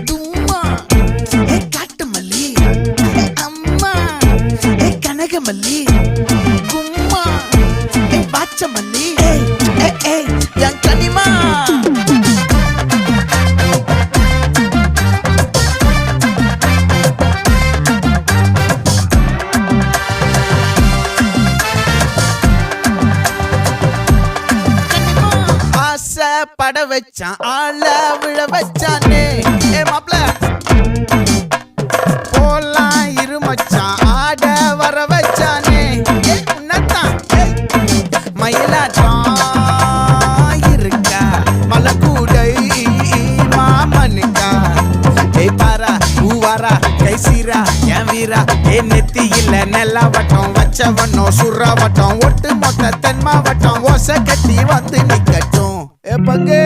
தும்மா ஏ காட்டு மல்லி ஏ அம்மா ஏ கனகமல்லி கும்மா ஏ பாச்ச மல்லி ஏ என் கனிமா பட வச்சான் ஆள விழ வச்சானே ஏ மாப்ள போலாம் இருமச்சான் ஆட வர வச்சானே உன்னத்தான் மயிலாட்டம் இருக்கா மலக்கூடை மாமனுக்கா ஏய் பாரா பூவாரா கைசீரா என் வீரா ஏ நெத்தி இல்ல நெல்லா வட்டம் வச்சவனோ சுறா வட்டம் ஒட்டு மொத்த தென் மாவட்டம் ஓசை கட்டி வந்து நிக்கட்டும் பங்கே